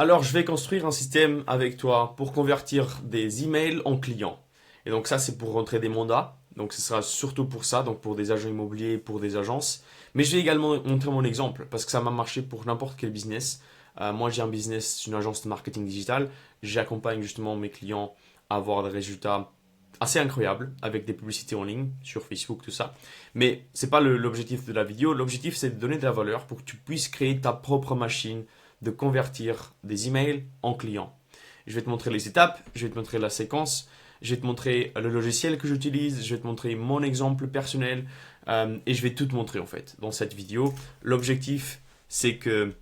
Alors, je vais construire un système avec toi pour convertir des emails en clients. Et donc ça, c'est pour rentrer des mandats. Donc ce sera surtout pour ça, donc pour des agents immobiliers, pour des agences. Mais je vais également montrer mon exemple parce que ça m'a marché pour n'importe quel business. Moi, j'ai un business, une agence de marketing digital. J'accompagne justement mes clients à avoir des résultats assez incroyables avec des publicités en ligne sur Facebook, tout ça. Mais c'est pas l'objectif de la vidéo. L'objectif, c'est de donner de la valeur pour que tu puisses créer ta propre machine de convertir des emails en clients. Je vais te montrer les étapes, je vais te montrer la séquence, je vais te montrer le logiciel que j'utilise, je vais te montrer mon exemple personnel et je vais tout te montrer en fait dans cette vidéo. L'objectif, c'est que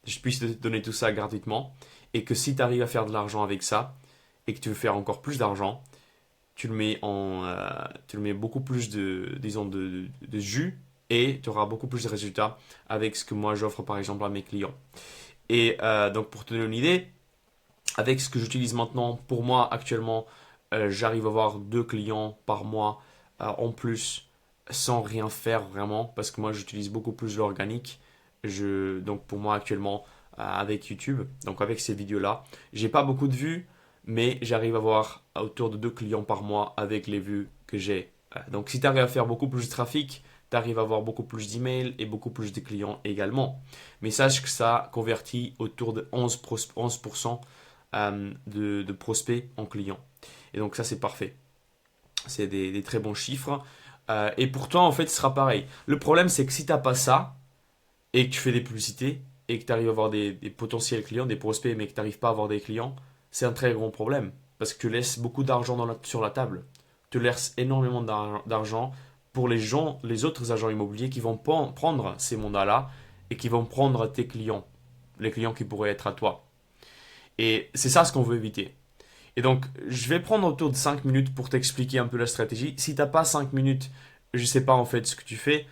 je puisse te donner tout ça gratuitement et que si tu arrives à faire de l'argent avec ça et que tu veux faire encore plus d'argent, tu le mets beaucoup plus disons, de jus et tu auras beaucoup plus de résultats avec ce que moi j'offre par exemple à mes clients. Et donc pour te donner une idée, avec ce que j'utilise maintenant, pour moi actuellement, j'arrive à avoir 2 clients par mois en plus sans rien faire vraiment, parce que moi j'utilise beaucoup plus l'organique. Donc pour moi actuellement, avec YouTube, donc avec ces vidéos-là, j'ai pas beaucoup de vues, mais j'arrive à avoir autour de 2 clients par mois avec les vues que j'ai. Donc si tu arrives à faire beaucoup plus de trafic, tu arrives à avoir beaucoup plus d'emails et beaucoup plus de clients également. Mais sache que ça convertit autour de 11% de prospects en clients. Et donc ça c'est parfait. C'est des très bons chiffres. Et pour toi en fait ce sera pareil. Le problème c'est que si tu n'as pas ça et que tu fais des publicités et que tu arrives à avoir des potentiels clients, des prospects mais que tu n'arrives pas à avoir des clients, c'est un très grand problème. Parce que tu laisses beaucoup d'argent sur la table. Tu laisses énormément d'argent pour les gens, les autres agents immobiliers qui vont prendre ces mandats-là et qui vont prendre tes clients, les clients qui pourraient être à toi. Et c'est ça ce qu'on veut éviter. Et donc, je vais prendre autour de 5 minutes pour t'expliquer un peu la stratégie. Si t'as pas 5 minutes, je sais pas en fait ce que tu fais,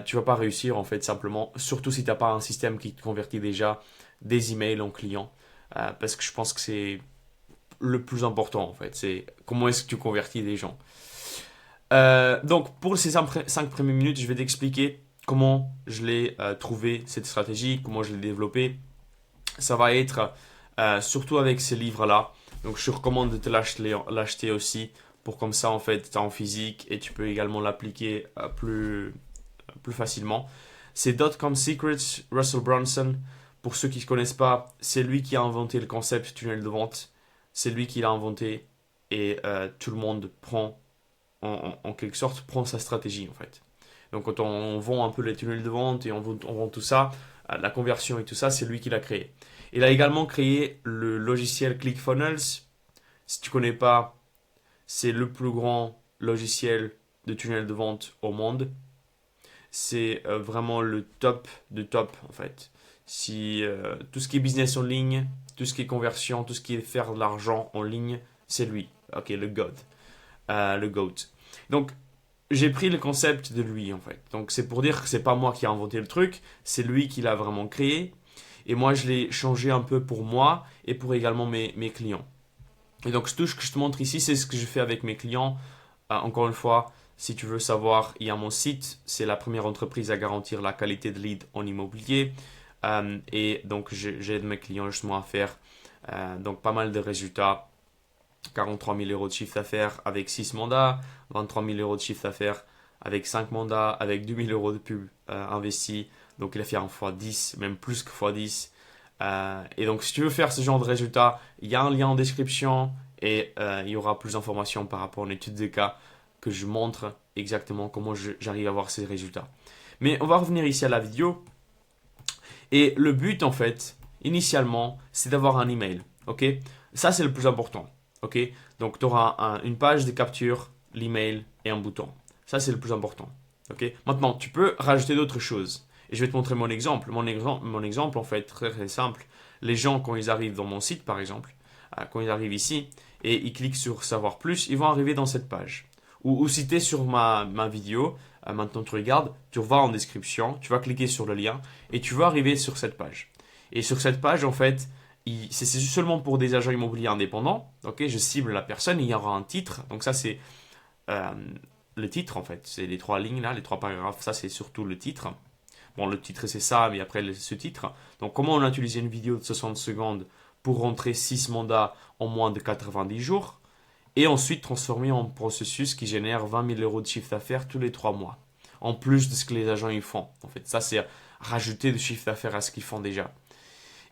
tu vas pas réussir en fait simplement, surtout si t'as pas un système qui te convertit déjà des emails en clients. Parce que je pense que c'est le plus important en fait, c'est comment est-ce que tu convertis des gens. Donc, pour ces 5 premières minutes, je vais t'expliquer comment je l'ai trouvé cette stratégie, comment je l'ai développée. Ça va être surtout avec ces livres-là. Donc je te recommande de te l'acheter aussi pour comme ça en fait tu as en physique et tu peux également l'appliquer plus facilement. C'est Dotcom Secrets, Russell Brunson. Pour ceux qui ne connaissent pas, c'est lui qui a inventé le concept tunnel de vente. C'est lui qui l'a inventé et tout le monde prend en quelque sorte prend sa stratégie en fait. Donc quand on vend un peu les tunnels de vente et on vend tout ça, la conversion et tout ça, c'est lui qui l'a créé. Il a également créé le logiciel ClickFunnels. Si tu ne connais pas, c'est le plus grand logiciel de tunnel de vente au monde. C'est vraiment le top de top en fait. Si tout ce qui est business en ligne, tout ce qui est conversion, tout ce qui est faire de l'argent en ligne, c'est lui. Ok, le God, le GOAT. Donc j'ai pris le concept de lui en fait. Donc c'est pour dire que c'est pas moi qui ai inventé le truc, c'est lui qui l'a vraiment créé. Et moi je l'ai changé un peu pour moi et pour également mes clients. Et donc tout ce que je te montre ici, c'est ce que je fais avec mes clients. Encore une fois, si tu veux savoir, il y a mon site. C'est la première entreprise à garantir la qualité de lead en immobilier. Et donc j'aide mes clients justement à faire donc pas mal de résultats. 43 000 euros de chiffre d'affaires avec 6 mandats, 23 000 euros de chiffre d'affaires avec 5 mandats, avec 2 000 euros de pub investis. Donc il a fait un x10, même plus que x10. Et donc si tu veux faire ce genre de résultats, il y a un lien en description et il y aura plus d'informations par rapport à une étude de cas que je montre exactement comment j'arrive à avoir ces résultats. Mais on va revenir ici à la vidéo. Et le but en fait, initialement, c'est d'avoir un email. Ok, ça c'est le plus important. Ok, donc tu auras une page de capture, l'email et un bouton. Ça c'est le plus important. Ok, maintenant tu peux rajouter d'autres choses. Et je vais te montrer mon exemple. Mon exemple en fait très très simple. Les gens quand ils arrivent dans mon site par exemple, quand ils arrivent ici et ils cliquent sur savoir plus, ils vont arriver dans cette page. Ou si tu es sur ma vidéo, maintenant tu regardes, tu vas en description, tu vas cliquer sur le lien et tu vas arriver sur cette page. Et sur cette page, en fait, c'est seulement pour des agents immobiliers indépendants. Ok, je cible la personne, il y aura un titre. Donc ça, c'est euh, le titre, en fait. C'est les 3 lignes là, les 3 paragraphes. Ça, c'est surtout le titre. Bon, le titre c'est ça, mais après ce titre. Donc, comment on a utilisé une vidéo de 60 secondes pour rentrer 6 mandats en moins de 90 jours et ensuite transformer en processus qui génère 20 000 euros de chiffre d'affaires tous les 3 mois. En plus de ce que les agents ils font. En fait, ça c'est rajouter du chiffre d'affaires à ce qu'ils font déjà.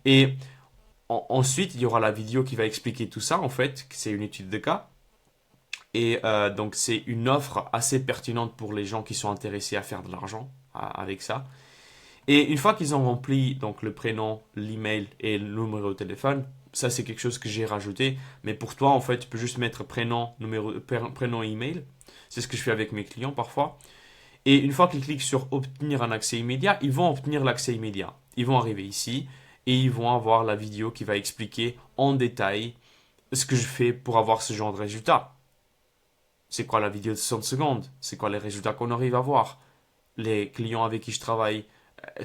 Et ensuite, il y aura la vidéo qui va expliquer tout ça. En fait, c'est une étude de cas. Et donc, c'est une offre assez pertinente pour les gens qui sont intéressés à faire de l'argent avec ça. Et une fois qu'ils ont rempli donc, le prénom, l'email et le numéro de téléphone, ça c'est quelque chose que j'ai rajouté. Mais pour toi, en fait, tu peux juste mettre prénom, prénom, email. C'est ce que je fais avec mes clients parfois. Et une fois qu'ils cliquent sur obtenir un accès immédiat, ils vont obtenir l'accès immédiat. Ils vont arriver ici et ils vont avoir la vidéo qui va expliquer en détail ce que je fais pour avoir ce genre de résultat. C'est quoi la vidéo de 60 secondes? C'est quoi les résultats qu'on arrive à voir? Les clients avec qui je travaille,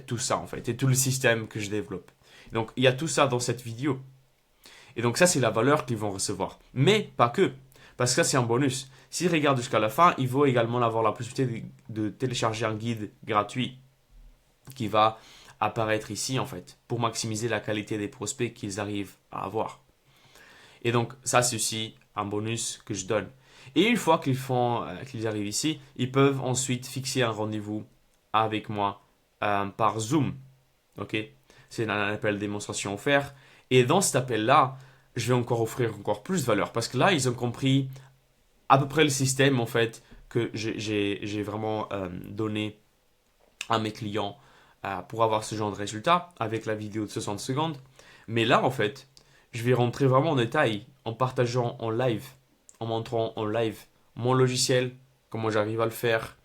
tout ça en fait, et tout le système que je développe. Donc il y a tout ça dans cette vidéo. Et donc ça c'est la valeur qu'ils vont recevoir. Mais pas que, parce que ça c'est un bonus. S'ils regardent jusqu'à la fin, ils vont également avoir la possibilité de télécharger un guide gratuit qui va apparaître ici en fait, pour maximiser la qualité des prospects qu'ils arrivent à avoir. Et donc ça c'est aussi un bonus que je donne. Et une fois qu'ils arrivent ici, ils peuvent ensuite fixer un rendez-vous avec moi par Zoom. Ok, c'est un appel démonstration offert. Et dans cet appel-là, je vais encore offrir encore plus de valeur parce que là, ils ont compris à peu près le système en fait que j'ai vraiment donné à mes clients pour avoir ce genre de résultat avec la vidéo de 60 secondes. Mais là, en fait, je vais rentrer vraiment en détail en partageant en live, en montrant en live mon logiciel, comment j'arrive à le faire.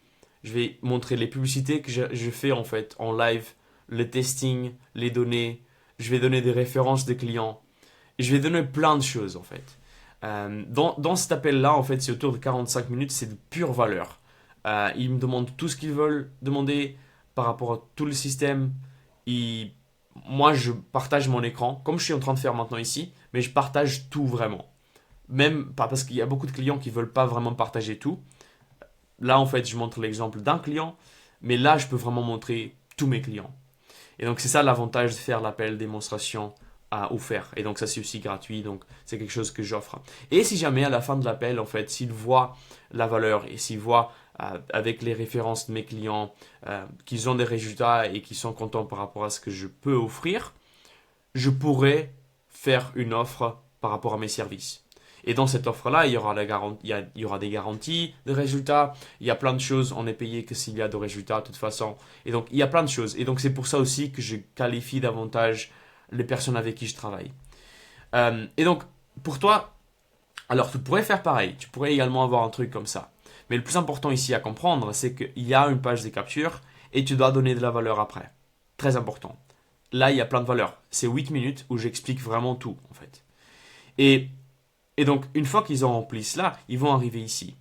Je vais montrer les publicités que je fais en fait en live, le testing, les données. Je vais donner des références des clients. Et je vais donner plein de choses en fait. Dans cet appel-là, en fait, c'est autour de 45 minutes, c'est de pure valeur. Ils me demandent tout ce qu'ils veulent demander par rapport à tout le système. Moi, je partage mon écran, comme je suis en train de faire maintenant ici, mais je partage tout vraiment. Même pas parce qu'il y a beaucoup de clients qui ne veulent pas vraiment partager tout. Là, en fait, je montre l'exemple d'un client, mais là, je peux vraiment montrer tous mes clients. Et donc, c'est ça l'avantage de faire l'appel démonstration à offert. Et donc, ça, c'est aussi gratuit. Donc, c'est quelque chose que j'offre. Et si jamais, à la fin de l'appel, en fait, s'ils voient la valeur et s'ils voient avec les références de mes clients qu'ils ont des résultats et qu'ils sont contents par rapport à ce que je peux offrir, je pourrais faire une offre par rapport à mes services. Et dans cette offre-là, il y aura, il y aura des garanties de résultats. Il y a plein de choses. On n'est payé que s'il y a de résultats, de toute façon. Et donc, il y a plein de choses. Et donc, c'est pour ça aussi que je qualifie davantage les personnes avec qui je travaille. Et donc, pour toi, alors tu pourrais faire pareil. Tu pourrais également avoir un truc comme ça. Mais le plus important ici à comprendre, c'est qu'il y a une page de capture et tu dois donner de la valeur après. Très important. Là, il y a plein de valeurs. C'est 8 minutes où j'explique vraiment tout, en fait. Et et donc, une fois qu'ils ont rempli cela, ils vont arriver ici.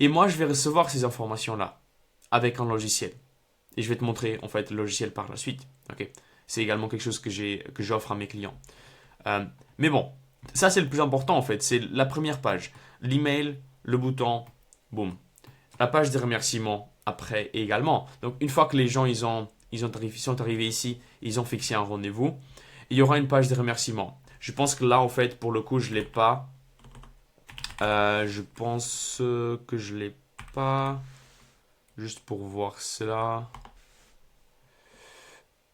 Et moi, je vais recevoir ces informations-là avec un logiciel. Et je vais te montrer, en fait, le logiciel par la suite. Ok. C'est également quelque chose que j'offre à mes clients. Mais bon, ça, c'est le plus important, en fait. C'est la première page. L'email, le bouton, boum. La page de remerciements après également. Donc, une fois que les gens sont arrivés ici, ils ont fixé un rendez-vous, il y aura une page de remerciements. Je pense que là, en fait, pour le coup, je ne l'ai pas. Je pense que je l'ai pas. Juste pour voir cela.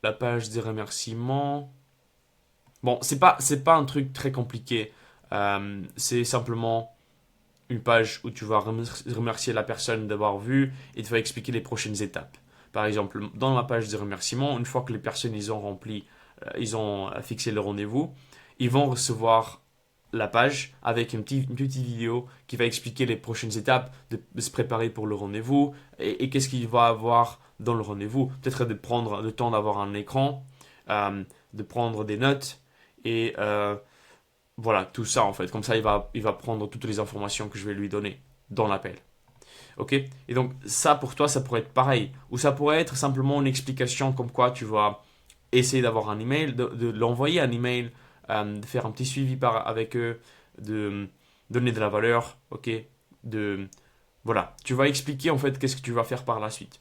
La page des remerciements. Bon, c'est pas un truc très compliqué. C'est simplement une page où tu vas remercier la personne d'avoir vu et tu vas expliquer les prochaines étapes. Par exemple, dans la page des remerciements, une fois que les personnes ils ont rempli, ils ont fixé le rendez-vous, ils vont recevoir la page avec une petite vidéo qui va expliquer les prochaines étapes de se préparer pour le rendez-vous et qu'est-ce qu'il va avoir dans le rendez-vous. Peut-être de prendre le temps d'avoir un écran, de prendre des notes et voilà, tout ça en fait. Comme ça, il va prendre toutes les informations que je vais lui donner dans l'appel. Ok. Et donc, ça pour toi, ça pourrait être pareil. Ou ça pourrait être simplement une explication comme quoi tu vas essayer d'avoir un email, de l'envoyer un email, de faire un petit suivi avec eux, de donner de la valeur, ok, voilà. Tu vas expliquer en fait qu'est-ce que tu vas faire par la suite.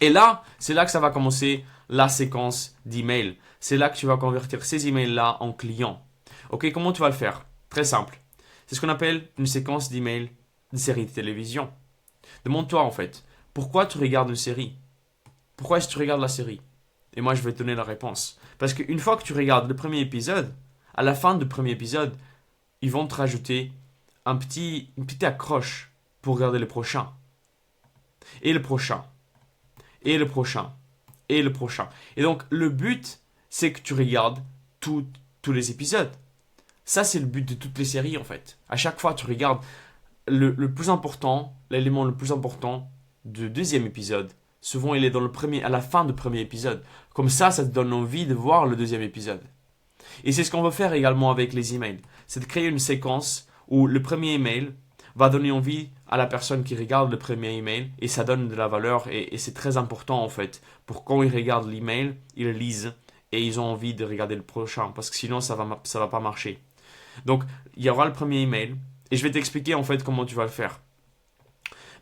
Et là, c'est là que ça va commencer la séquence d'emails. C'est là que tu vas convertir ces emails-là en clients. Ok, comment tu vas le faire? Très simple. C'est ce qu'on appelle une séquence d'emails de série de télévision. Demande-toi en fait, pourquoi tu regardes une série? Pourquoi est-ce que tu regardes la série? Et moi, je vais te donner la réponse. Parce qu'une fois que tu regardes le premier épisode, à la fin du premier épisode, ils vont te rajouter une petite accroche pour regarder le prochain. Et le prochain. Et le prochain. Et le prochain. Et donc, le but, c'est que tu regardes tous les épisodes. Ça, c'est le but de toutes les séries, en fait. À chaque fois, tu regardes le plus important, l'élément le plus important du deuxième épisode. Souvent, il est à la fin du premier épisode. Comme ça te donne envie de voir le deuxième épisode. Et c'est ce qu'on va faire également avec les emails. C'est de créer une séquence où le premier email va donner envie à la personne qui regarde le premier email et ça donne de la valeur et c'est très important en fait pour quand ils regardent l'email, ils le lisent et ils ont envie de regarder le prochain parce que sinon ça va pas marcher. Donc il y aura le premier email et je vais t'expliquer en fait comment tu vas le faire.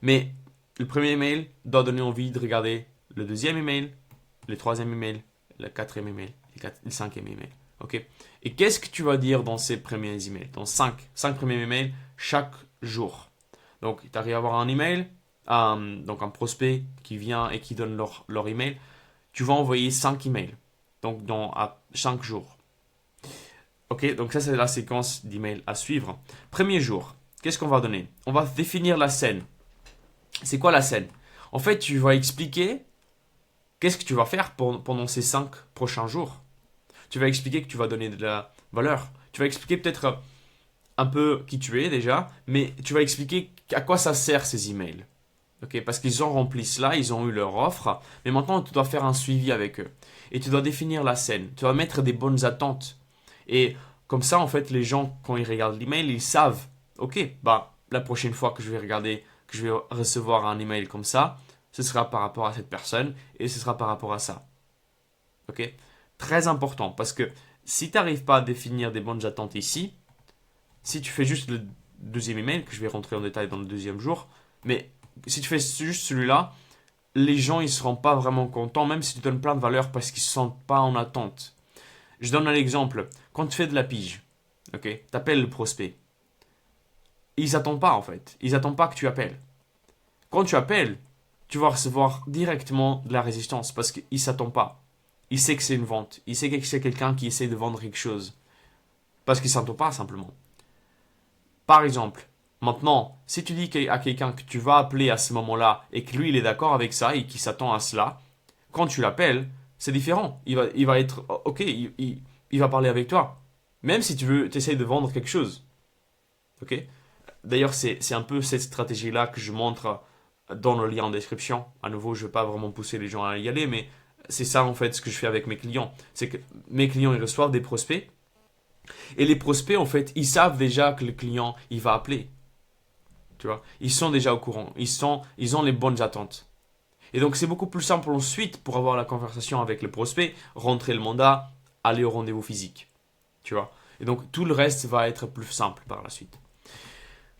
Mais le premier email doit donner envie de regarder le deuxième email, le troisième email, le quatrième email, le cinquième email. Ok. Et qu'est-ce que tu vas dire dans ces premiers emails? Dans cinq premiers emails chaque jour. Donc, tu arrives à avoir un email, donc un prospect qui vient et qui donne leur email. Tu vas envoyer 5 emails. Donc, à 5 jours. Ok, donc ça, c'est la séquence d'emails à suivre. Premier jour, qu'est-ce qu'on va donner? On va définir la scène. C'est quoi la scène? En fait, tu vas expliquer qu'est-ce que tu vas faire pendant ces 5 prochains jours. Tu vas expliquer que tu vas donner de la valeur. Tu vas expliquer peut-être un peu qui tu es déjà, mais tu vas expliquer à quoi ça sert ces emails. Okay? Parce qu'ils ont rempli cela, ils ont eu leur offre, mais maintenant tu dois faire un suivi avec eux. Et tu dois définir la scène. Tu dois mettre des bonnes attentes. Et comme ça, en fait, les gens, quand ils regardent l'email, ils savent, ok, bah, la prochaine fois que je vais regarder, que je vais recevoir un email comme ça, ce sera par rapport à cette personne et ce sera par rapport à ça. Ok? Très important parce que si tu n'arrives pas à définir des bonnes attentes ici, si tu fais juste le deuxième email, que je vais rentrer en détail dans le deuxième jour, mais si tu fais juste celui-là, les gens ils seront pas vraiment contents, même si tu donnes plein de valeur parce qu'ils ne se sentent pas en attente. Je donne un exemple. Quand tu fais de la pige, ok, tu appelles le prospect. Ils n'attendent pas en fait. Ils n'attendent pas que tu appelles. Quand tu appelles, tu vas recevoir directement de la résistance parce qu'il ne s'attend pas. Il sait que c'est une vente. Il sait que c'est quelqu'un qui essaie de vendre quelque chose. Parce qu'il ne s'attend pas simplement. Par exemple, maintenant, si tu dis à quelqu'un que tu vas appeler à ce moment-là et que lui il est d'accord avec ça et qu'il s'attend à cela, quand tu l'appelles, c'est différent. Il va être ok, il va parler avec toi. Même si tu essayes de vendre quelque chose. Ok. D'ailleurs, c'est un peu cette stratégie-là que je montre dans le lien en description. À nouveau, je ne vais pas vraiment pousser les gens à y aller, mais c'est ça en fait ce que je fais avec mes clients. C'est que mes clients ils reçoivent des prospects et les prospects en fait ils savent déjà que le client il va appeler. Tu vois, ils sont déjà au courant, ils ont les bonnes attentes. Et donc c'est beaucoup plus simple ensuite pour avoir la conversation avec le prospect, rentrer le mandat, aller au rendez-vous physique. Tu vois. Et donc tout le reste va être plus simple par la suite.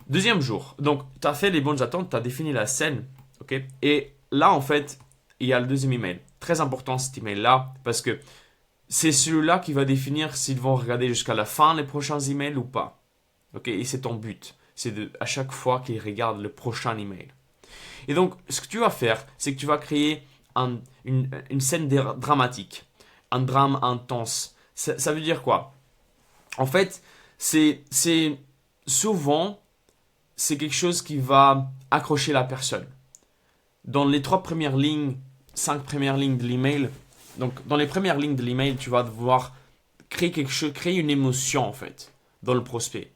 Deuxième jour, donc tu as fait les bonnes attentes, tu as défini la scène, ok. Et là en fait, il y a le deuxième email. Très important cet email-là parce que c'est celui-là qui va définir s'ils vont regarder jusqu'à la fin les prochains emails ou pas. Ok, et c'est ton but. C'est à chaque fois qu'ils regardent le prochain email. Et donc, ce que tu vas faire, c'est que tu vas créer une scène dramatique. Un drame intense. Ça veut dire quoi? En fait, c'est souvent, c'est quelque chose qui va accrocher la personne. Dans les 5 premières lignes de l'email, donc dans les premières lignes de l'email, tu vas devoir créer quelque chose, créer une émotion en fait, dans le prospect.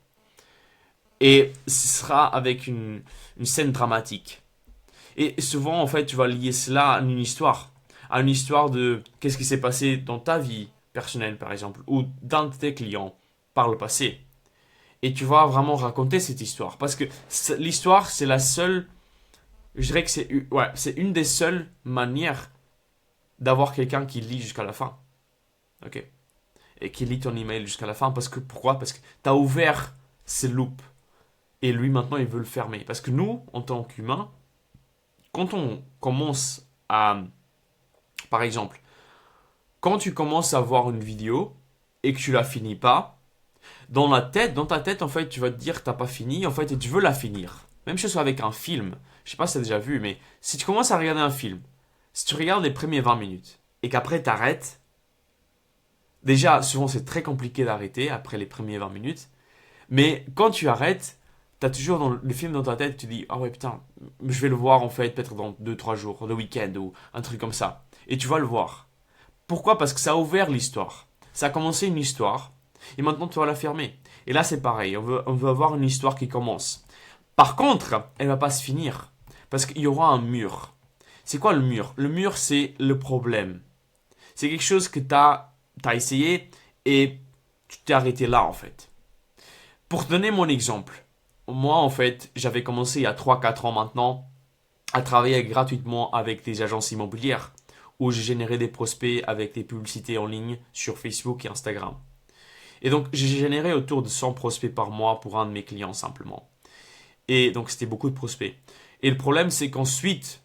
Et ce sera avec une scène dramatique. Et souvent, en fait, tu vas lier cela à une histoire. À une histoire de qu'est-ce qui s'est passé dans ta vie personnelle, par exemple, ou d'un de tes clients par le passé. Et tu vas vraiment raconter cette histoire. Parce que l'histoire, c'est la seule. Je dirais que c'est une des seules manières d'avoir quelqu'un qui lit jusqu'à la fin. Ok? Et qui lit ton email jusqu'à la fin. Pourquoi? Parce que tu as ouvert ces loops. Et lui, maintenant, il veut le fermer. Parce que nous, en tant qu'humains, quand on commence par exemple, quand tu commences à voir une vidéo et que tu la finis pas, dans ta tête, en fait, tu vas te dire que t'as pas fini, en fait, et tu veux la finir. Même chose avec un film. Je sais pas si tu as déjà vu, mais si tu commences à regarder un film, si tu regardes les premiers 20 minutes et qu'après t'arrêtes, déjà, souvent c'est très compliqué d'arrêter après les premiers 20 minutes, mais quand tu arrêtes, t'as toujours dans le film dans ta tête, tu dis, ah ouais, putain, je vais le voir en fait, peut-être dans 2 3 jours, le week-end ou un truc comme ça. Et tu vas le voir. Pourquoi? Parce que ça a ouvert l'histoire. Ça a commencé une histoire. Et maintenant, tu vas la fermer. Et là, c'est pareil. On veut avoir une histoire qui commence. Par contre, elle va pas se finir. Parce qu'il y aura un mur. C'est quoi le mur? Le mur, c'est le problème. C'est quelque chose que t'as essayé et tu t'es arrêté là, en fait. Pour te donner mon exemple, moi, en fait, j'avais commencé il y a 3 4 ans maintenant à travailler gratuitement avec des agences immobilières où j'ai généré des prospects avec des publicités en ligne sur Facebook et Instagram. Et donc, j'ai généré autour de 100 prospects par mois pour un de mes clients simplement. Et donc, c'était beaucoup de prospects. Et le problème, c'est qu'ensuite,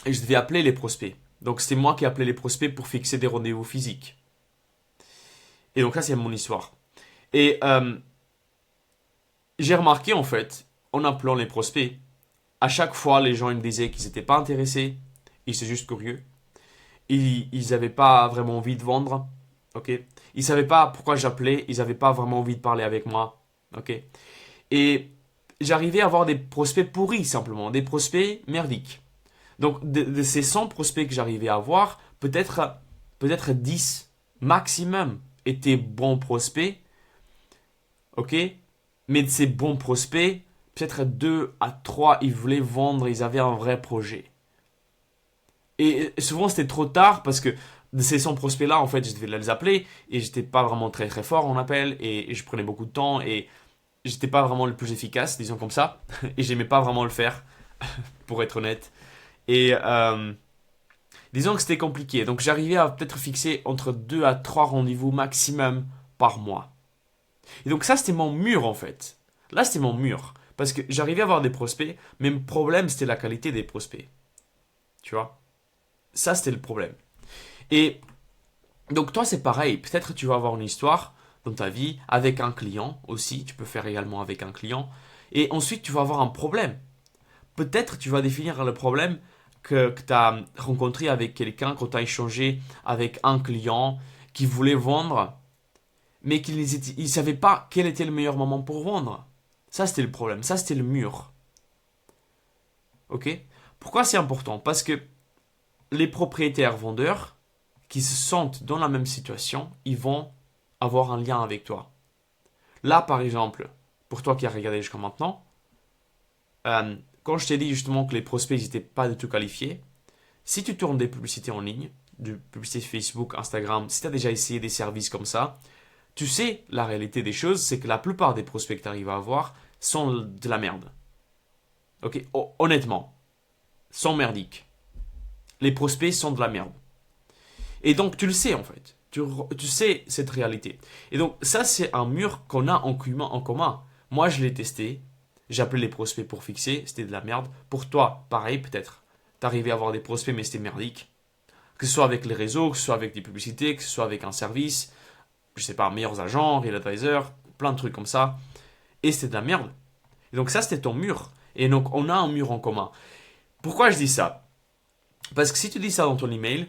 je devais appeler les prospects. Donc, c'était moi qui appelais les prospects pour fixer des rendez-vous physiques. Et donc, là, c'est mon histoire. Et j'ai remarqué, en fait, en appelant les prospects, à chaque fois, les gens ils me disaient qu'ils n'étaient pas intéressés, ils étaient juste curieux. Ils n'avaient pas vraiment envie de vendre. Ok. Ils savaient pas pourquoi j'appelais. Ils n'avaient pas vraiment envie de parler avec moi. Ok. Et j'arrivais à avoir des prospects pourris simplement, des prospects merdiques. Donc de ces 100 prospects que j'arrivais à avoir, peut-être 10 maximum étaient bons prospects. Ok. Mais de ces bons prospects, peut-être 2 à 3 ils voulaient vendre, ils avaient un vrai projet. Et souvent c'était trop tard parce que de ces 100 prospects-là, en fait, je devais les appeler et j'étais pas vraiment très très fort en appel et je prenais beaucoup de temps et j'étais pas vraiment le plus efficace, disons comme ça. Et j'aimais pas vraiment le faire, pour être honnête. Et disons que c'était compliqué. Donc j'arrivais à peut-être fixer entre 2 à 3 rendez-vous maximum par mois. Et donc ça, c'était mon mur en fait. Là, c'était mon mur. Parce que j'arrivais à avoir des prospects, mais le problème, c'était la qualité des prospects. Tu vois? Ça, c'était le problème. Et donc toi, c'est pareil. Peut-être tu vas avoir une histoire dans ta vie avec un client aussi. Tu peux faire également avec un client. Et ensuite, tu vas avoir un problème. Peut-être tu vas définir le problème que tu as rencontré avec quelqu'un quand tu as échangé avec un client qui voulait vendre, mais qu'il ne savait pas quel était le meilleur moment pour vendre. Ça, c'était le problème. Ça, c'était le mur. Ok? Pourquoi c'est important? Parce que les propriétaires vendeurs qui se sentent dans la même situation, ils vont avoir un lien avec toi. Là, par exemple, pour toi qui as regardé jusqu'à maintenant, quand je t'ai dit justement que les prospects n'étaient pas du tout qualifiés, si tu tournes des publicités en ligne, de publicités Facebook, Instagram, si tu as déjà essayé des services comme ça, tu sais la réalité des choses, c'est que la plupart des prospects que tu arrives à avoir sont de la merde. Ok, honnêtement, sont merdiques. Les prospects sont de la merde. Et donc tu le sais en fait. Tu sais cette réalité. Et donc ça c'est un mur qu'on a en commun. Moi je l'ai testé. J'ai appelé les prospects pour fixer. C'était de la merde. Pour toi, pareil peut-être. T'arrivais à avoir des prospects mais c'était merdique. Que ce soit avec les réseaux, que ce soit avec des publicités, que ce soit avec un service. Je sais pas, meilleurs agents, real advisor, plein de trucs comme ça. Et c'était de la merde. Et donc ça c'était ton mur. Et donc on a un mur en commun. Pourquoi je dis ça? Parce que si tu dis ça dans ton email,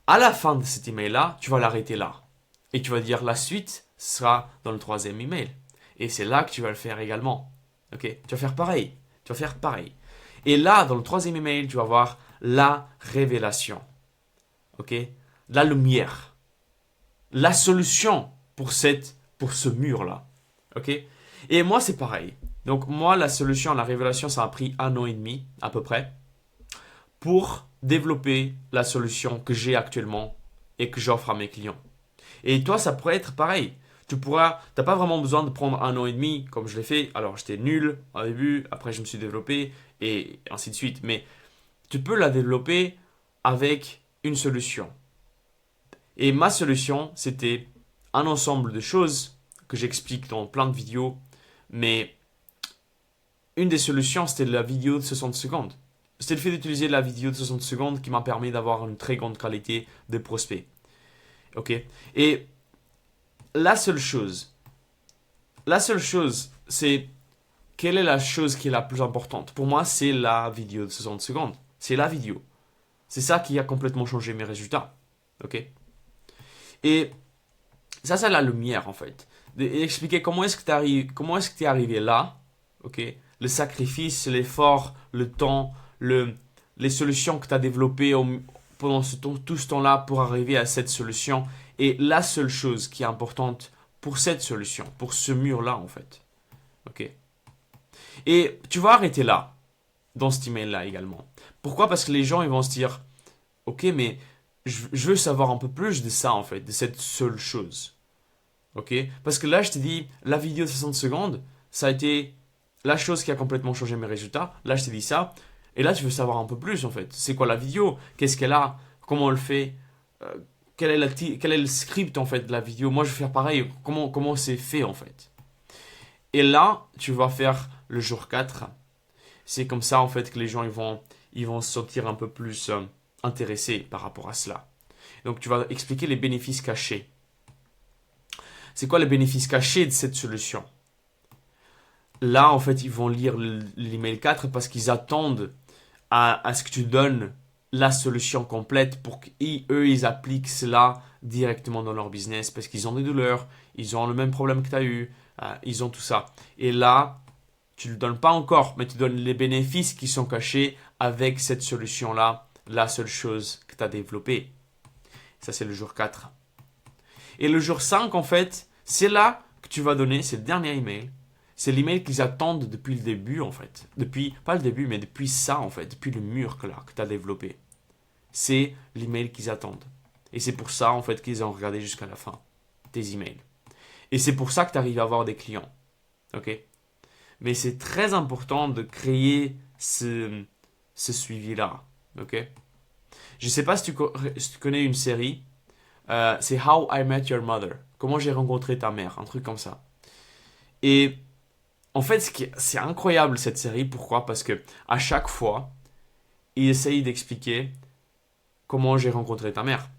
à la fin de cet email-là, tu vas l'arrêter là. Et tu vas dire la suite sera dans le troisième email. Et c'est là que tu vas le faire également. Ok? Tu vas faire pareil. Tu vas faire pareil. Et là, dans le troisième email, tu vas voir la révélation. Ok? La lumière. La solution pour ce mur-là. Ok? Et moi, c'est pareil. Donc, moi, la solution, la révélation, ça a pris 1 an et demi, à peu près, pour développer la solution que j'ai actuellement et que j'offre à mes clients. Et toi, ça pourrait être pareil. T'as pas vraiment besoin de prendre 1 an et demi comme je l'ai fait. Alors, j'étais nul au début, après je me suis développé et ainsi de suite. Mais tu peux la développer avec une solution. Et ma solution, c'était un ensemble de choses que j'explique dans plein de vidéos. Mais une des solutions, c'était la vidéo de 60 secondes. c'est le fait d'utiliser la vidéo de 60 secondes qui m'a permis d'avoir une très grande qualité de prospect. Ok. Et la seule chose, c'est quelle est la chose qui est la plus importante. Pour moi, c'est la vidéo de 60 secondes. C'est la vidéo. C'est ça qui a complètement changé mes résultats. Ok. Et ça, c'est la lumière en fait. Expliquer comment est-ce que tu es arrivé là. Ok. Le sacrifice, l'effort, le temps, les solutions que tu as développées pendant tout ce temps-là pour arriver à cette solution. Et la seule chose qui est importante pour cette solution, pour ce mur-là en fait. Ok. Et tu vas arrêter là, dans cet email-là également. Pourquoi? Parce que les gens ils vont se dire, ok, mais je veux savoir un peu plus de ça en fait, de cette seule chose. Ok? Parce que là, je t'ai dit, la vidéo de 60 secondes, ça a été la chose qui a complètement changé mes résultats. Là, je t'ai dit ça. Et là, tu veux savoir un peu plus en fait. C'est quoi la vidéo? Qu'est-ce qu'elle a? Comment on le fait? Quel est le script en fait de la vidéo? Moi, je vais faire pareil. Comment c'est fait en fait? Et là, tu vas faire le jour 4. C'est comme ça en fait que les gens ils vont se sentir un peu plus intéressés par rapport à cela. Donc, tu vas expliquer les bénéfices cachés. C'est quoi les bénéfices cachés de cette solution? Là, en fait, ils vont lire l'email 4 parce qu'ils attendent à ce que tu donnes la solution complète pour qu'eux, ils appliquent cela directement dans leur business parce qu'ils ont des douleurs, ils ont le même problème que tu as eu, ils ont tout ça. Et là, tu ne le donnes pas encore, mais tu donnes les bénéfices qui sont cachés avec cette solution-là, la seule chose que tu as développée. Ça, c'est le jour 4. Et le jour 5, en fait, c'est là que tu vas donner, c'est le dernier email. C'est l'email qu'ils attendent depuis le début, en fait. Depuis, pas le début, mais depuis ça, en fait. Depuis le mur que tu as développé. C'est l'email qu'ils attendent. Et c'est pour ça, en fait, qu'ils ont regardé jusqu'à la fin. Tes emails. Et c'est pour ça que tu arrives à avoir des clients. Ok? Mais c'est très important de créer ce suivi-là. Ok? Je ne sais pas si tu connais une série. C'est How I Met Your Mother. Comment j'ai rencontré ta mère. Un truc comme ça. Et en fait, c'est incroyable cette série. Pourquoi? Parce que à chaque fois, il essaye d'expliquer comment j'ai rencontré ta mère.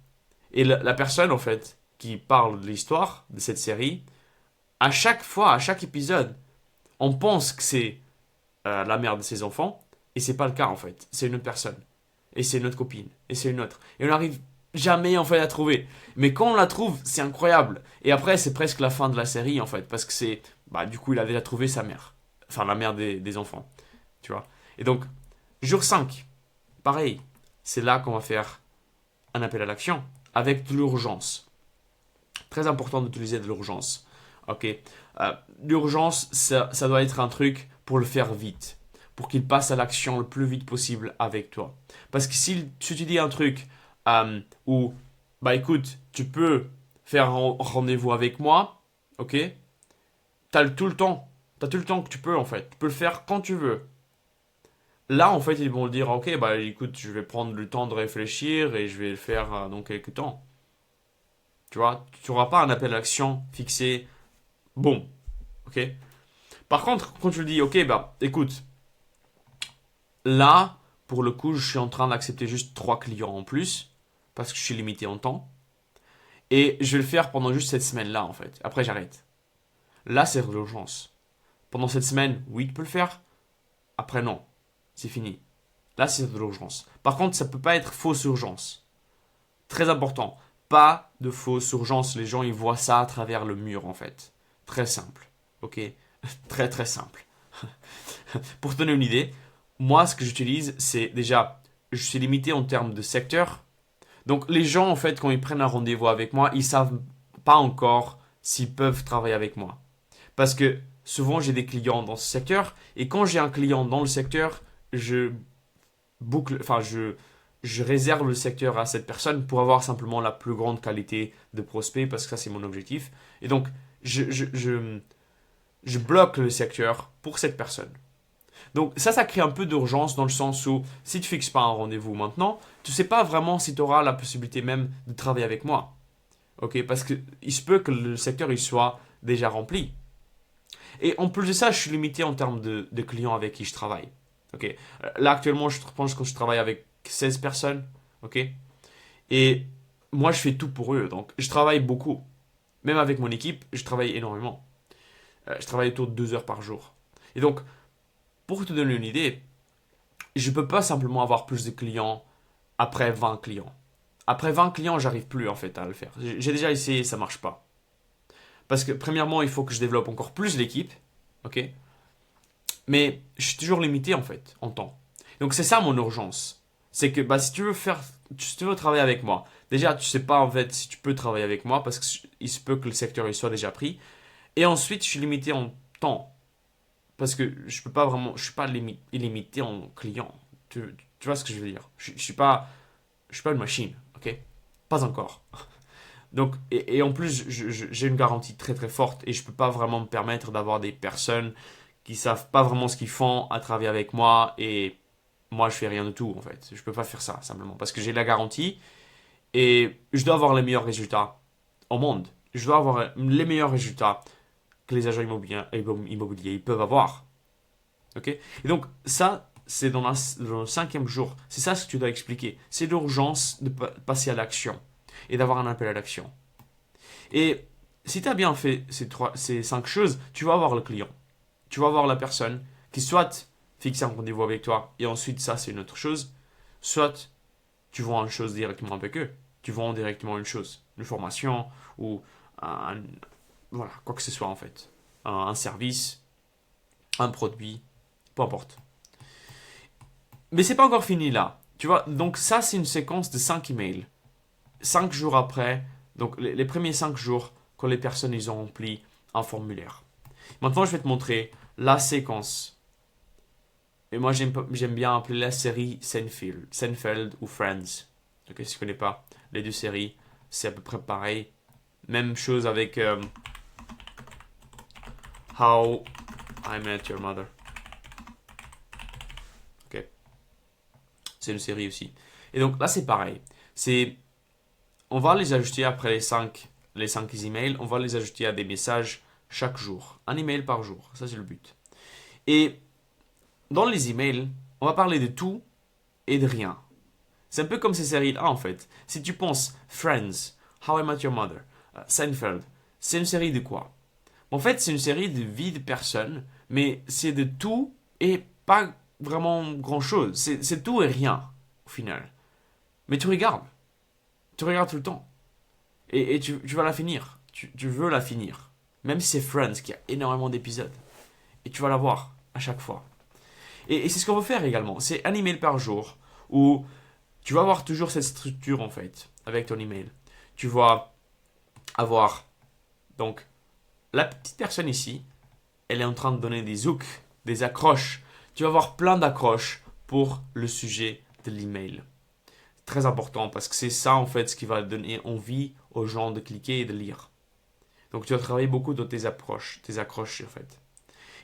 Et la personne, en fait, qui parle de l'histoire de cette série, à chaque fois, à chaque épisode, on pense que c'est la mère de ses enfants, et c'est pas le cas, en fait. C'est une autre personne. Et c'est une autre copine. Et c'est une autre. Et on n'arrive jamais, en fait, à la trouver. Mais quand on la trouve, c'est incroyable. Et après, c'est presque la fin de la série, en fait, parce que c'est... Bah, du coup, il a déjà trouvé sa mère. Enfin, la mère des enfants. Tu vois. Et donc, jour 5, pareil. C'est là qu'on va faire un appel à l'action avec de l'urgence. Très important d'utiliser de l'urgence. Ok. L'urgence, ça doit être un truc pour le faire vite. Pour qu'il passe à l'action le plus vite possible avec toi. Parce que si tu dis un truc où, bah écoute, tu peux faire un rendez-vous avec moi, ok. T'as tout le temps. T'as tout le temps que tu peux en fait. Tu peux le faire quand tu veux. Là, en fait, ils vont dire, ok, bah écoute, je vais prendre le temps de réfléchir et je vais le faire dans quelques temps. Tu vois, tu n'auras pas un appel à l'action fixé, bon, ok. Par contre, quand tu le dis, ok, bah écoute, là, pour le coup, je suis en train d'accepter juste 3 clients en plus parce que je suis limité en temps et je vais le faire pendant juste cette semaine-là, en fait. Après, j'arrête. Là, c'est de l'urgence. Pendant cette semaine, oui, tu peux le faire. Après, non. C'est fini. Là, c'est de l'urgence. Par contre, ça ne peut pas être fausse urgence. Très important. Pas de fausse urgence. Les gens, ils voient ça à travers le mur, en fait. Très simple. Ok? Très, très simple. Pour te donner une idée, moi, ce que j'utilise, c'est déjà, je suis limité en termes de secteur. Donc, les gens, en fait, quand ils prennent un rendez-vous avec moi, ils savent pas encore s'ils peuvent travailler avec moi. Parce que souvent, j'ai des clients dans ce secteur. Et quand j'ai un client dans le secteur, je boucle, enfin, je réserve le secteur à cette personne pour avoir simplement la plus grande qualité de prospect parce que ça, c'est mon objectif. Et donc, je bloque le secteur pour cette personne. Donc ça crée un peu d'urgence dans le sens où si tu ne fixes pas un rendez-vous maintenant, tu ne sais pas vraiment si tu auras la possibilité même de travailler avec moi. Ok, parce qu'il se peut que le secteur il soit déjà rempli. Et en plus de ça, je suis limité en termes de clients avec qui je travaille. Ok. Là, actuellement, je pense que je travaille avec 16 personnes. Ok. Et moi, je fais tout pour eux. Donc, je travaille beaucoup. Même avec mon équipe, je travaille énormément. Je travaille autour de 2 heures par jour. Et donc, pour te donner une idée, je ne peux pas simplement avoir plus de clients après 20 clients. Après 20 clients, j'arrive plus en fait à le faire. J'ai déjà essayé, ça marche pas. Parce que premièrement, il faut que je développe encore plus l'équipe, ok. Mais je suis toujours limité en fait en temps. Donc c'est ça mon urgence. C'est que bah, si tu veux travailler avec moi, déjà tu sais pas en fait si tu peux travailler avec moi parce qu'il se peut que le secteur il soit déjà pris. Et ensuite, je suis limité en temps parce que je peux pas vraiment, je suis pas illimité en clients. Tu vois ce que je veux dire? Je suis pas une machine, ok? Pas encore. Donc, et en plus, j'ai une garantie très très forte et je peux pas vraiment me permettre d'avoir des personnes qui savent pas vraiment ce qu'ils font à travailler avec moi et moi je fais rien du tout en fait. Je peux pas faire ça simplement parce que j'ai la garantie et je dois avoir les meilleurs résultats au monde. Je dois avoir les meilleurs résultats que les agents immobiliers peuvent avoir. Ok. Et donc ça, c'est dans le cinquième jour. C'est ça ce que tu dois expliquer. C'est l'urgence de passer à l'action et d'avoir un appel à l'action. Et si tu as bien fait ces cinq choses, tu vas avoir le client. Tu vas voir la personne qui soit fixe un rendez-vous avec toi et ensuite ça c'est une autre chose, soit tu vends une chose directement avec eux. Tu vends directement une chose, une formation ou un, voilà, quoi que ce soit en fait. Un service, un produit, peu importe. Mais c'est pas encore fini là. Tu vois, donc ça c'est une séquence de 5 emails. 5 jours après, donc les premiers 5 jours quand les personnes ils ont rempli un formulaire. Maintenant je vais te montrer la séquence. Et moi j'aime bien appeler la série Seinfeld ou Friends. Ok, si tu connais pas les deux séries, c'est à peu près pareil. Même chose avec How I Met Your Mother. Ok, c'est une série aussi. Et donc là c'est pareil. C'est On va les ajouter après les 5 emails, on va les ajouter à des messages chaque jour. Un email par jour, ça c'est le but. Et dans les emails, on va parler de tout et de rien. C'est un peu comme ces séries-là en fait. Si tu penses Friends, How I Met Your Mother, Seinfeld, c'est une série de quoi? En fait, c'est une série de vie de personnes, mais c'est de tout et pas vraiment grand-chose. C'est tout et rien, au final. Mais tu regardes tout le temps. Et tu vas la finir. Tu veux la finir. Même si c'est Friends qui a énormément d'épisodes. Et tu vas la voir à chaque fois. Et c'est ce qu'on veut faire également. C'est un email par jour où tu vas avoir toujours cette structure en fait avec ton email. Tu vas avoir donc la petite personne ici, elle est en train de donner des hooks, des accroches. Tu vas avoir plein d'accroches pour le sujet de l'email. Très important parce que c'est ça en fait ce qui va donner envie aux gens de cliquer et de lire. Donc tu vas travailler beaucoup dans tes accroches en fait.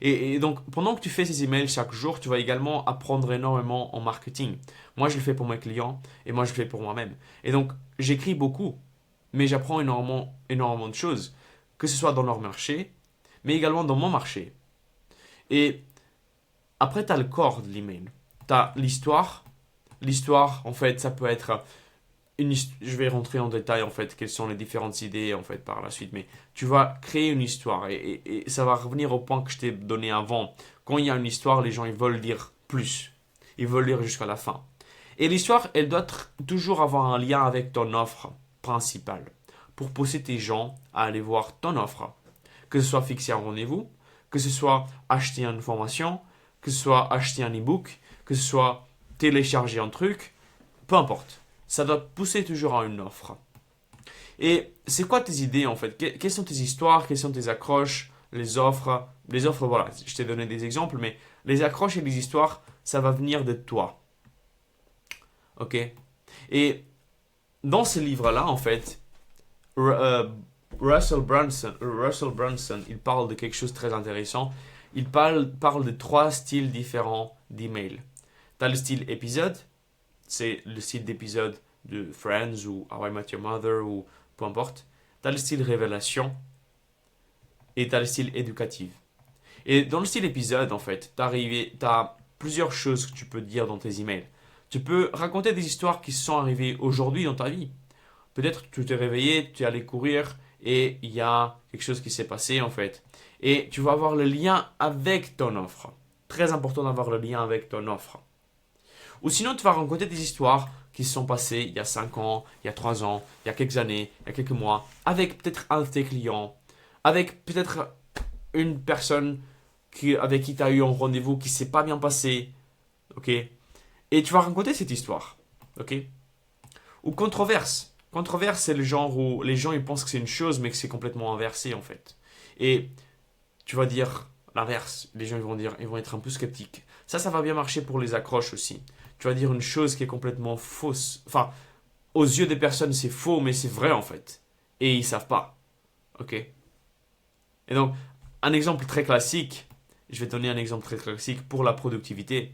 Et donc pendant que tu fais ces emails chaque jour, tu vas également apprendre énormément en marketing. Moi je le fais pour mes clients et moi je le fais pour moi-même. Et donc j'écris beaucoup, mais j'apprends énormément de choses, que ce soit dans leur marché, mais également dans mon marché. Et après tu as le corps de l'email. Tu as l'histoire. L'histoire en fait ça peut être je vais rentrer en détail en fait quelles sont les différentes idées en fait par la suite, mais tu vas créer une histoire et ça va revenir au point que je t'ai donné avant. Quand il y a une histoire, les gens ils veulent lire plus, ils veulent lire jusqu'à la fin. Et l'histoire, elle doit toujours avoir un lien avec ton offre principale pour pousser tes gens à aller voir ton offre, que ce soit fixer un rendez-vous, que ce soit acheter une formation, que ce soit acheter un e-book, que ce soit télécharger un truc, peu importe. Ça doit pousser toujours à une offre. Et c'est quoi tes idées en fait? Quelles sont tes histoires? Quelles sont tes accroches? Les offres? Les offres, voilà, je t'ai donné des exemples, mais les accroches et les histoires, ça va venir de toi. Ok? Et dans ce livre-là, en fait, Russell Brunson, il parle de quelque chose de très intéressant. Il parle de trois styles différents d'email. Tu as le style épisode, c'est le style d'épisode de Friends ou How I Met Your Mother ou peu importe. Tu as le style révélation et tu as le style éducatif. Et dans le style épisode, en fait, tu as plusieurs choses que tu peux dire dans tes emails. Tu peux raconter des histoires qui se sont arrivées aujourd'hui dans ta vie. Peut-être que tu t'es réveillé, tu es allé courir et il y a quelque chose qui s'est passé en fait. Et tu vas avoir le lien avec ton offre. Très important d'avoir le lien avec ton offre. Ou sinon, tu vas raconter des histoires qui se sont passées il y a 5 ans, il y a 3 ans, il y a quelques années, il y a quelques mois, avec peut-être un de tes clients, avec peut-être une personne avec qui tu as eu un rendez-vous qui ne s'est pas bien passé. Ok? Et tu vas raconter cette histoire. Ok? Ou controverse. Controverse, c'est le genre où les gens ils pensent que c'est une chose, mais que c'est complètement inversé en fait. Et tu vas dire l'inverse. Les gens ils vont être un peu sceptiques. Ça va bien marcher pour les accroches aussi. Tu vas dire une chose qui est complètement fausse. Enfin, aux yeux des personnes, c'est faux, mais c'est vrai en fait. Et ils savent pas. Ok? Et donc, un exemple très classique, je vais te donner un exemple très classique pour la productivité.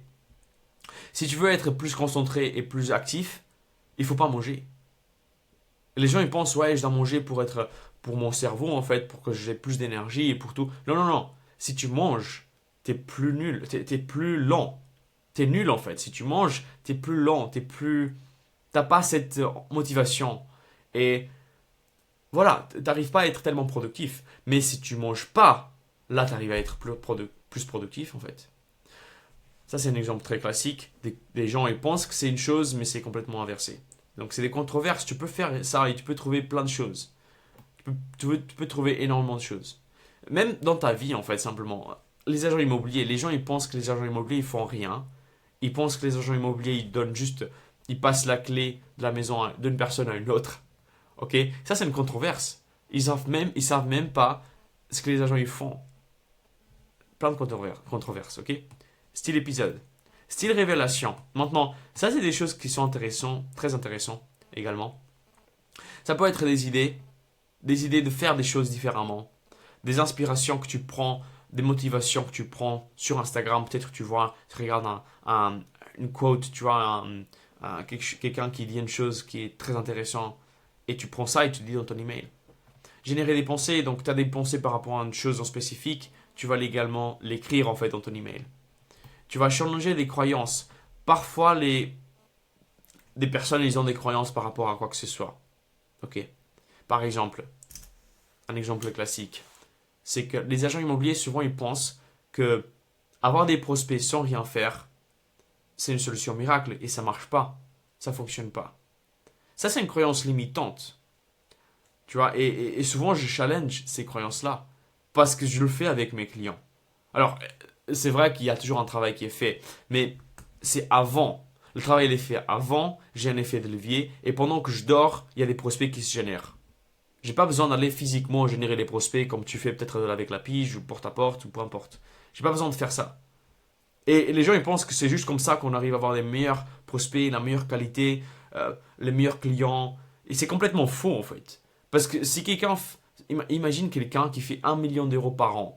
Si tu veux être plus concentré et plus actif, il faut pas manger. Les gens ils pensent ouais, je dois manger pour mon cerveau en fait, pour que j'ai plus d'énergie et pour tout. Non non non, si tu manges, t'es plus nul, t'es plus lent. T'es nul en fait. Si tu manges, t'es plus lent, t'as pas cette motivation et voilà, t'arrives pas à être tellement productif. Mais si tu manges pas, là t'arrives à être plus productif en fait. Ça, c'est un exemple très classique. Des gens, ils pensent que c'est une chose, mais c'est complètement inversé. Donc, c'est des controverses. Tu peux faire ça et tu peux trouver plein de choses. Tu peux trouver énormément de choses. Même dans ta vie, en fait, simplement. Les agents immobiliers, les gens, ils pensent que les agents immobiliers, ils font rien. Ils pensent que les agents immobiliers, ils donnent juste... Ils passent la clé de la maison d'une personne à une autre. Ok? Ça, c'est une controverse. Ils savent même pas ce que les agents, ils font. Plein de controverses, ok? Style épisode. Style révélation. Maintenant, ça c'est des choses qui sont intéressantes, très intéressantes également. Ça peut être des idées de faire des choses différemment, des inspirations que tu prends, des motivations que tu prends sur Instagram. Peut-être tu vois, tu regardes une quote, tu vois quelqu'un qui dit une chose qui est très intéressante et tu prends ça et tu le dis dans ton email. Générer des pensées, donc tu as des pensées par rapport à une chose en spécifique, tu vas également l'écrire en fait dans ton email. Tu vas changer les croyances. Parfois, des personnes, ils ont des croyances par rapport à quoi que ce soit. Ok. Par exemple, un exemple classique, c'est que les agents immobiliers, souvent, ils pensent que avoir des prospects sans rien faire, c'est une solution miracle et ça marche pas. Ça fonctionne pas. Ça, c'est une croyance limitante. Tu vois, et souvent, je challenge ces croyances-là parce que je le fais avec mes clients. Alors, c'est vrai qu'il y a toujours un travail qui est fait, mais c'est avant. Le travail il est fait avant, j'ai un effet de levier, et pendant que je dors, il y a des prospects qui se génèrent. J'ai pas besoin d'aller physiquement générer les prospects comme tu fais peut-être avec la pige ou porte-à-porte ou peu importe. J'ai pas besoin de faire ça. Et les gens ils pensent que c'est juste comme ça qu'on arrive à avoir les meilleurs prospects, la meilleure qualité, les meilleurs clients. Et c'est complètement faux en fait. Parce que si imagine quelqu'un qui fait 1 million d'euros par an.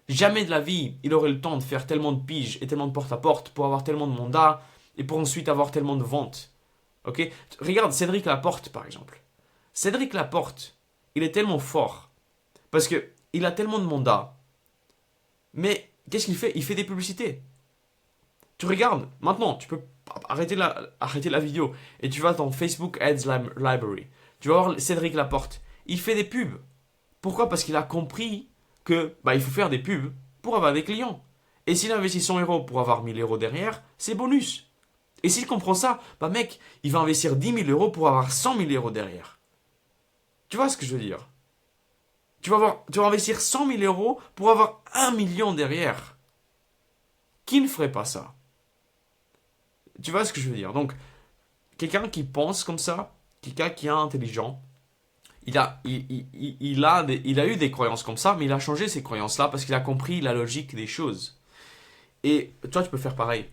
Jamais de la vie, il aurait le temps de faire tellement de piges et tellement de porte-à-porte pour avoir tellement de mandats et pour ensuite avoir tellement de ventes. Ok? Regarde Cédric Laporte par exemple. Cédric Laporte, il est tellement fort parce que il a tellement de mandats. Mais qu'est-ce qu'il fait? Il fait des publicités. Tu regardes, maintenant, tu peux arrêter la vidéo et tu vas dans Facebook Ads Library. Tu vas voir Cédric Laporte. Il fait des pubs. Pourquoi? Parce qu'il a compris que il faut faire des pubs pour avoir des clients. Et s'il investit 100 euros pour avoir 1000 euros derrière, c'est bonus. Et s'il comprend ça, mec, il va investir 10 000 euros pour avoir 100 000 euros derrière. Tu vois ce que je veux dire? Tu vas investir 100 000 euros pour avoir 1 million derrière. Qui ne ferait pas ça? Tu vois ce que je veux dire? Donc, quelqu'un qui pense comme ça, quelqu'un qui est intelligent, il a eu des croyances comme ça, mais il a changé ces croyances-là parce qu'il a compris la logique des choses. Et toi, tu peux faire pareil.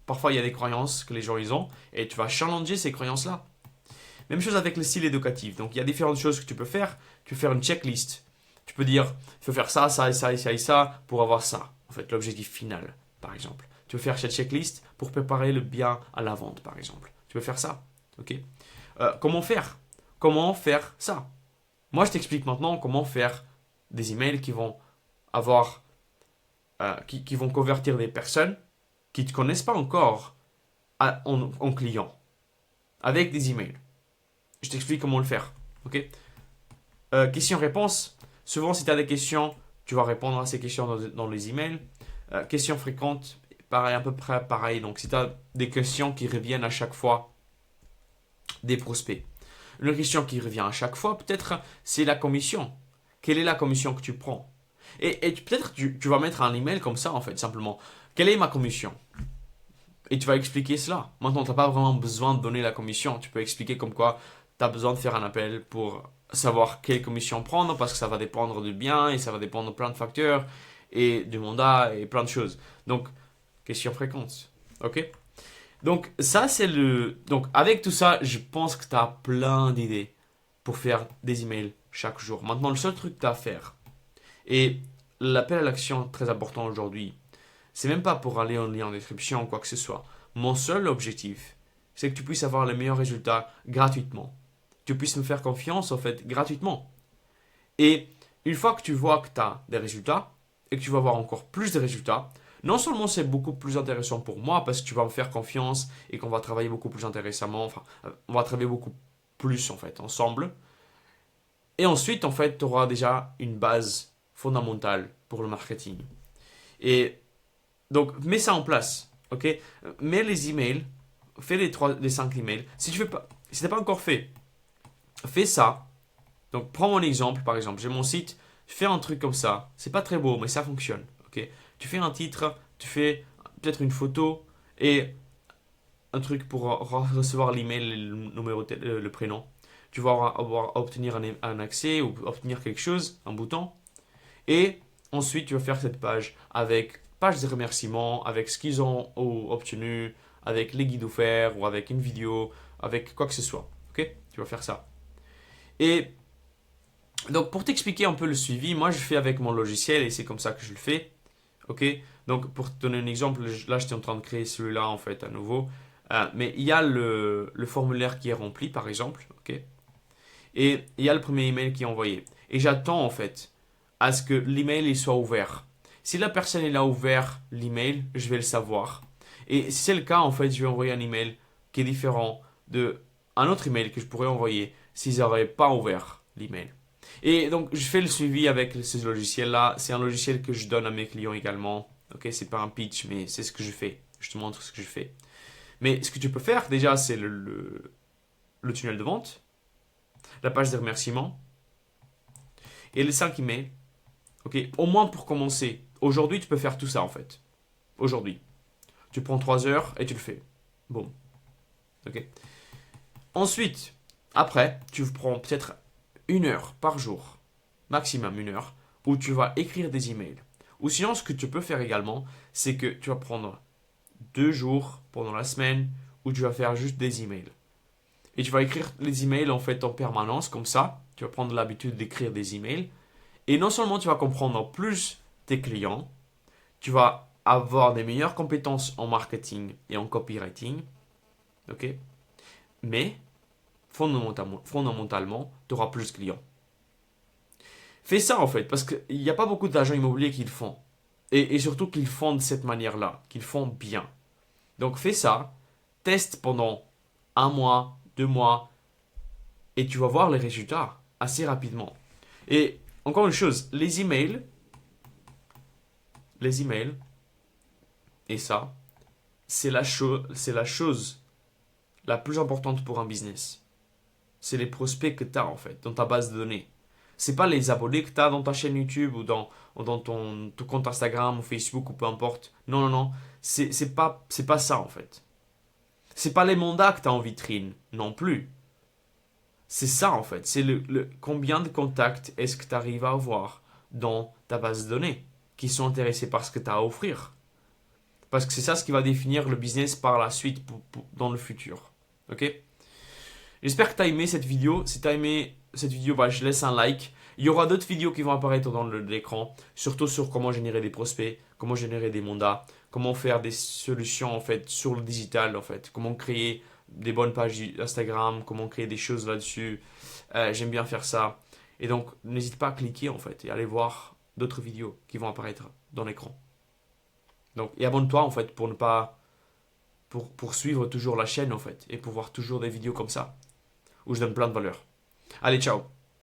Parfois, il y a des croyances que les gens ils ont, et tu vas challenger ces croyances-là. Même chose avec le style éducatif. Donc, il y a différentes choses que tu peux faire. Tu peux faire une checklist. Tu peux dire, il faut faire ça, ça et ça et ça et ça pour avoir ça. En fait, l'objectif final, par exemple. Tu peux faire cette checklist pour préparer le bien à la vente, par exemple. Tu peux faire ça. Ok. Comment faire? Comment faire ça? Moi, je t'explique maintenant comment faire des emails qui vont avoir, qui vont convertir des personnes qui ne te connaissent pas encore en client avec des emails. Je t'explique comment le faire. Ok. Questions-réponses. Souvent, si tu as des questions, tu vas répondre à ces questions dans les emails. Questions fréquentes, pareil, à peu près pareil. Donc, si tu as des questions qui reviennent à chaque fois des prospects. Une question qui revient à chaque fois, peut-être, c'est la commission. Quelle est la commission que tu prends? Et peut-être tu vas mettre un email comme ça, en fait, simplement. Quelle est ma commission? Et tu vas expliquer cela. Maintenant, tu n'as pas vraiment besoin de donner la commission. Tu peux expliquer comme quoi tu as besoin de faire un appel pour savoir quelle commission prendre, parce que ça va dépendre du bien et ça va dépendre de plein de facteurs et du mandat et plein de choses. Donc, question fréquente. OK? Donc, ça, c'est le. Donc, avec tout ça, je pense que tu as plein d'idées pour faire des emails chaque jour. Maintenant, le seul truc que tu as à faire, et l'appel à l'action très important aujourd'hui, c'est même pas pour aller en lien en description ou quoi que ce soit. Mon seul objectif, c'est que tu puisses avoir les meilleurs résultats gratuitement. Tu puisses me faire confiance, en fait, gratuitement. Et une fois que tu vois que tu as des résultats et que tu vas avoir encore plus de résultats, non seulement c'est beaucoup plus intéressant pour moi parce que tu vas me faire confiance et qu'on va travailler beaucoup plus intéressamment, enfin, on va travailler beaucoup plus en fait ensemble. Et ensuite, en fait, tu auras déjà une base fondamentale pour le marketing. Et donc, mets ça en place, ok? Mets les emails, fais les 5 emails. Si tu fais pas, si t'as pas encore fait, fais ça. Donc, prends mon exemple, par exemple, j'ai mon site, fais un truc comme ça. C'est pas très beau, mais ça fonctionne, ok? Tu fais un titre, tu fais peut-être une photo et un truc pour recevoir l'email, le numéro, le prénom. Tu vas avoir obtenir un accès ou obtenir quelque chose, un bouton. Et ensuite, tu vas faire cette page avec page de remerciements, avec ce qu'ils ont obtenu, avec les guides offerts ou avec une vidéo, avec quoi que ce soit. Ok? Tu vas faire ça. Et donc, pour t'expliquer un peu le suivi, moi je fais avec mon logiciel et c'est comme ça que je le fais. Ok? Donc, pour te donner un exemple, là j'étais en train de créer celui-là en fait à nouveau. Mais il y a le formulaire qui est rempli par exemple. Ok? Et il y a le premier email qui est envoyé. Et j'attends en fait à ce que l'email il soit ouvert. Si la personne il a ouvert l'email, je vais le savoir. Et si c'est le cas, en fait, je vais envoyer un email qui est différent de un autre email que je pourrais envoyer s'ils n'auraient pas ouvert l'email. Et donc, je fais le suivi avec ce logiciel-là. C'est un logiciel que je donne à mes clients également. Ok, c'est pas un pitch, mais c'est ce que je fais. Je te montre ce que je fais. Mais ce que tu peux faire déjà, c'est le tunnel de vente, la page de remerciement et les 5 emails. Ok, au moins pour commencer. Aujourd'hui, tu peux faire tout ça en fait. Aujourd'hui. Tu prends 3 heures et tu le fais. Bon. Ok. Ensuite, après, tu prends peut-être 1 heure par jour, maximum 1 heure, où tu vas écrire des emails. Ou sinon, ce que tu peux faire également, c'est que tu vas prendre 2 jours pendant la semaine où tu vas faire juste des emails. Et tu vas écrire les emails en fait en permanence, comme ça. Tu vas prendre l'habitude d'écrire des emails. Et non seulement tu vas comprendre plus tes clients, tu vas avoir des meilleures compétences en marketing et en copywriting, ok? Mais fondamentalement, tu auras plus de clients. Fais ça en fait, parce qu'il n'y a pas beaucoup d'agents immobiliers qui le font. Et surtout qu'ils le font de cette manière-là, qu'ils le font bien. Donc fais ça, teste pendant 1 mois, 2 mois, et tu vas voir les résultats assez rapidement. Et encore une chose, les emails, et ça, c'est la chose la plus importante pour un business. C'est les prospects que tu as en fait, dans ta base de données. C'est pas les abonnés que tu as dans ta chaîne YouTube ou dans ton compte Instagram ou Facebook ou peu importe. Non, non, non. C'est pas ça en fait. C'est pas les mandats que tu as en vitrine non plus. C'est ça en fait. C'est combien de contacts est-ce que tu arrives à avoir dans ta base de données qui sont intéressés par ce que tu as à offrir. Parce que c'est ça ce qui va définir le business par la suite dans le futur. Ok? J'espère que tu as aimé cette vidéo. Si tu as aimé cette vidéo, bah, je laisse un like. Il y aura d'autres vidéos qui vont apparaître dans l'écran, surtout sur comment générer des prospects, comment générer des mandats, comment faire des solutions en fait sur le digital en fait, comment créer des bonnes pages Instagram, comment créer des choses là-dessus. J'aime bien faire ça. Et donc n'hésite pas à cliquer en fait et aller voir d'autres vidéos qui vont apparaître dans l'écran. Donc, et abonne-toi en fait pour ne pas, pour suivre toujours la chaîne en fait et pour voir toujours des vidéos comme ça où je donne plein de valeur. Allez, ciao!